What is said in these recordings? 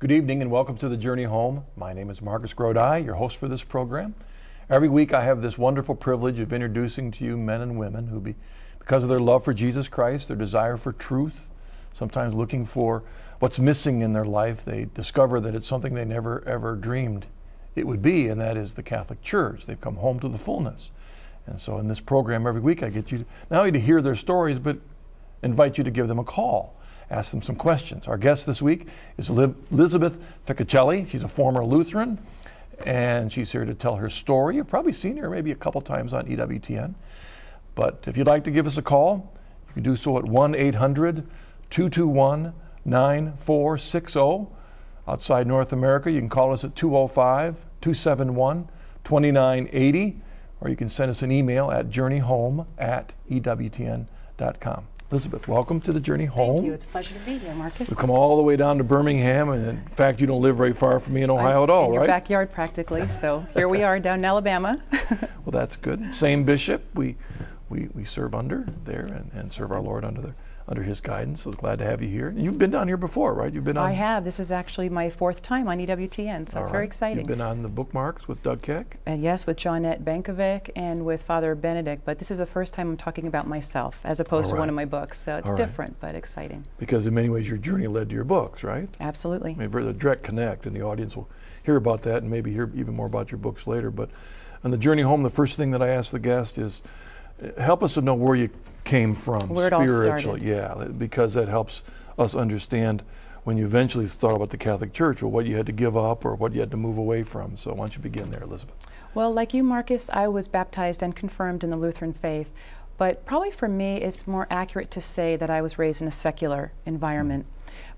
Good evening and welcome to The Journey Home. My name is Marcus Grodi, your host for this program. Every week I have this wonderful privilege of introducing to you men and women who, because of their love for Jesus Christ, their desire for truth, sometimes looking for what's missing in their life, they discover that it's something they never ever dreamed it would be, and that is the Catholic Church. They've come home to the fullness. And so in this program every week I get you not only to hear their stories, but invite you to give them a call. Ask them some questions. Our guest this week is Elizabeth Ficcicelli. She's a former Lutheran, and she's here to tell her story. You've probably seen her maybe a couple times on EWTN. But if you'd like to give us a call, you can do so at 1-800-221-9460. Outside North America, you can call us at 205-271-2980, or you can send us an email at journeyhome@ewtn.com. Elizabeth, welcome to The Journey Home. Thank you. It's a pleasure to be here, Marcus. We've come all the way down to Birmingham, and in fact, you don't live very far from me in Ohio at all, in your right? backyard, practically. So here we are down in Alabama. Well, that's good. Same bishop we serve under there and serve our Lord under his guidance. So glad to have you here. And you've been down here before, right? You've been on. I have. This is actually my fourth time on EWTN, so it's very exciting. You've been on the Bookmarks with Doug Keck? Yes, with Johnette Bankovic and with Father Benedict. But this is the first time I'm talking about myself, as opposed to one of my books. So it's different, but exciting. Because in many ways, your journey led to your books, right? Absolutely. Maybe there's a direct connect, and the audience will hear about that and maybe hear even more about your books later. But on the journey home, the first thing that I ask the guest is, help us to know where you came from where it all started. Yeah, because that helps us understand when you eventually thought about the Catholic Church, or what you had to give up or what you had to move away from. So why don't you begin there, Elizabeth? Well, like you, Marcus, I was baptized and confirmed in the Lutheran faith, but probably for me it's more accurate to say that I was raised in a secular environment.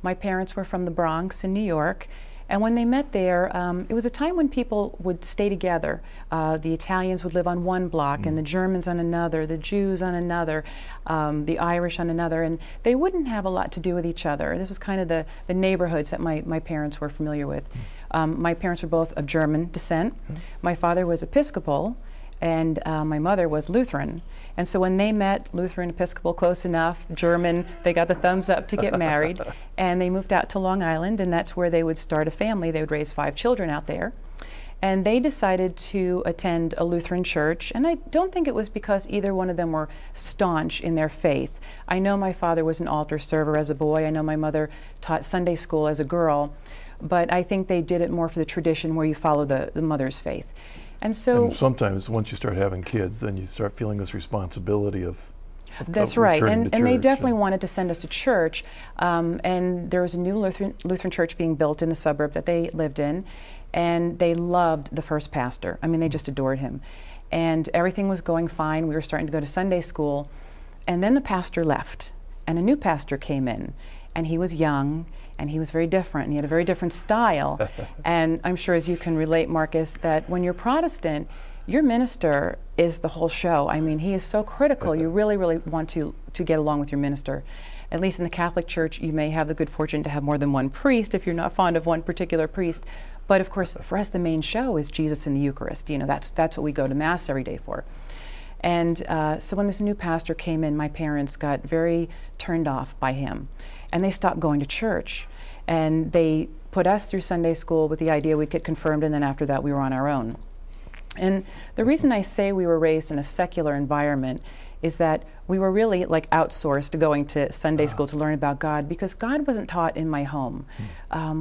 My parents were from the Bronx in New York, and when they met there, it was a time when people would stay together. The Italians would live on one block, and the Germans on another, the Jews on another, the Irish on another, and they wouldn't have a lot to do with each other. This was kind of the neighborhoods that my parents were familiar with. My parents were both of German descent. My father was Episcopal, and my mother was Lutheran. And so when they met, Lutheran, Episcopal, close enough, German, they got the thumbs up to get married, and they moved out to Long Island, and that's where they would start a family. They would raise 5 children out there. And they decided to attend a Lutheran church, and I don't think it was because either one of them were staunch in their faith. I know my father was an altar server as a boy. I know my mother taught Sunday school as a girl, but I think they did it more for the tradition where you follow the mother's faith. And sometimes once you start having kids, then you start feeling this responsibility of that's right, and they definitely wanted to send us to church, and there was a new Lutheran church being built in the suburb that they lived in, and they loved the first pastor. I mean, they just adored him, and everything was going fine. We were starting to go to Sunday school, and then the pastor left, and a new pastor came in, and he was young, and he was very different, and he had a very different style. And I'm sure, as you can relate, Marcus, that when you're Protestant, your minister is the whole show. I mean, he is so critical. You really, really want to get along with your minister. At least in the Catholic Church, you may have the good fortune to have more than one priest if you're not fond of one particular priest. But of course, for us, the main show is Jesus in the Eucharist. You know, that's what we go to Mass every day for. And so when this new pastor came in, my parents got very turned off by him. And they stopped going to church. And they put us through Sunday school with the idea we'd get confirmed, and then after that we were on our own. And the reason I say we were raised in a secular environment is that we were really like outsourced going to Sunday school to learn about God, because God wasn't taught in my home.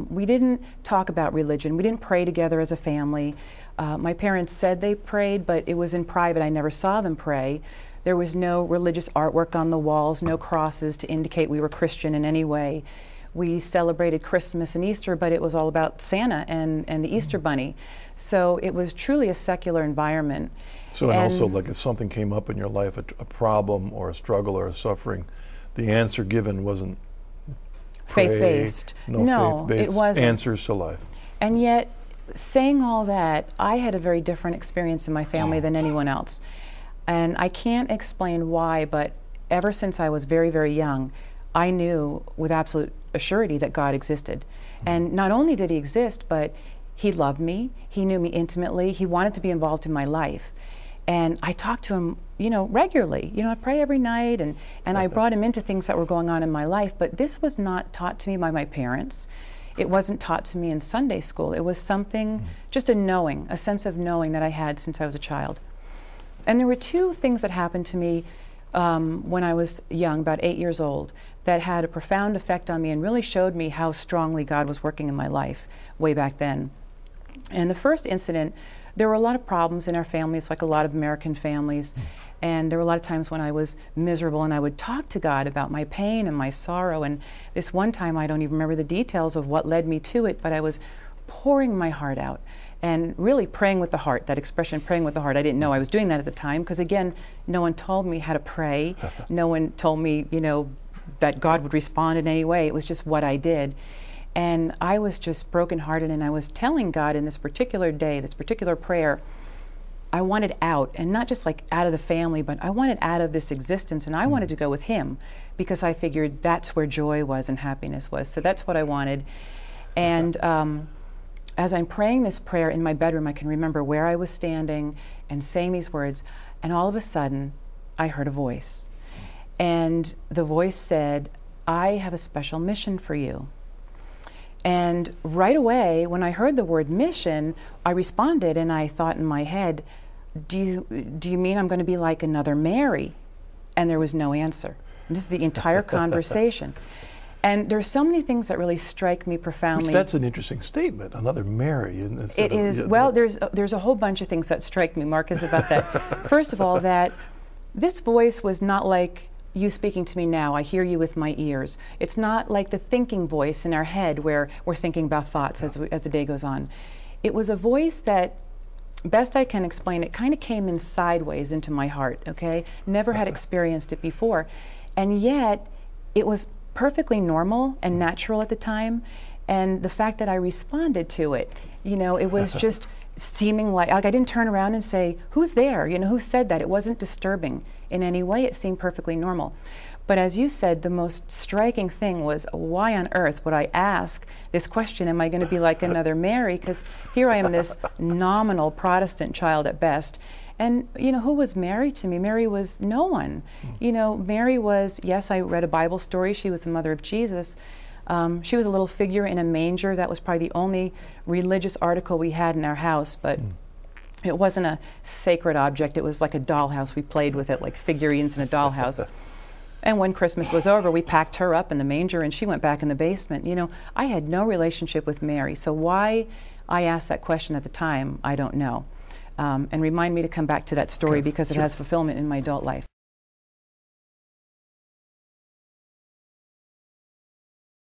We didn't talk about religion. We didn't pray together as a family. My parents said they prayed, but it was in private. I never saw them pray. There was no religious artwork on the walls, no crosses to indicate we were Christian in any way. We celebrated Christmas and Easter, but it was all about Santa and the Easter Bunny. So it was truly a secular environment. So, and also, like, if something came up in your life, a problem or a struggle or a suffering, the answer given wasn't faith-based. No, faith-based it wasn't. Answers to life. And yet, saying all that, I had a very different experience in my family than anyone else. And I can't explain why, but ever since I was very, very young, I knew with absolute assurity that God existed. And not only did he exist, but he loved me, he knew me intimately, he wanted to be involved in my life. And I talked to him, you know, regularly. You know, I pray every night, and I brought him into things that were going on in my life, but this was not taught to me by my parents. It wasn't taught to me in Sunday school. It was something, just a knowing, a sense of knowing that I had since I was a child. And there were two things that happened to me when I was young, about 8 years old, that had a profound effect on me and really showed me how strongly God was working in my life way back then. And the first incident, there were a lot of problems in our families, like a lot of American families. And there were a lot of times when I was miserable and I would talk to God about my pain and my sorrow. And this one time, I don't even remember the details of what led me to it, but I was pouring my heart out and really praying with the heart, that expression, praying with the heart. I didn't know I was doing that at the time because, again, no one told me how to pray. No one told me, you know, that God would respond in any way. It was just what I did. And I was just brokenhearted, and I was telling God in this particular day, this particular prayer, I wanted out, and not just like out of the family, but I wanted out of this existence, and I wanted to go with Him because I figured that's where joy was and happiness was. So that's what I wanted. And as I'm praying this prayer in my bedroom, I can remember where I was standing and saying these words, and all of a sudden, I heard a voice. And the voice said, I have a special mission for you. And right away, when I heard the word mission, I responded and I thought in my head, do you mean I'm going to be like another Mary? And there was no answer. And this is the entire conversation. And there's so many things that really strike me profoundly. Which, that's an interesting statement, another Mary. It is. Well, there's a whole bunch of things that strike me, Marcus, about that. First of all, that this voice was not like you speaking to me now. I hear you with my ears. It's not like the thinking voice in our head where we're thinking about thoughts as the day goes on. It was a voice that, best I can explain, it kind of came in sideways into my heart, okay? Never had experienced it before. And yet, it was perfectly normal and natural at the time. And the fact that I responded to it, you know, it was just seeming like I didn't turn around and say, who's there? You know, who said that? It wasn't disturbing in any way. It seemed perfectly normal. But as you said, the most striking thing was, why on earth would I ask this question, am I going to be like another Mary? Because here I am, this nominal Protestant child at best. And, you know, who was Mary to me? Mary was no one. You know, Mary was, yes, I read a Bible story. She was the mother of Jesus. She was a little figure in a manger. That was probably the only religious article we had in our house, but it wasn't a sacred object. It was like a dollhouse. We played with it like figurines in a dollhouse. And when Christmas was over, we packed her up in the manger and she went back in the basement. You know, I had no relationship with Mary, so why I asked that question at the time, I don't know. And remind me to come back to that story because it has fulfillment in my adult life.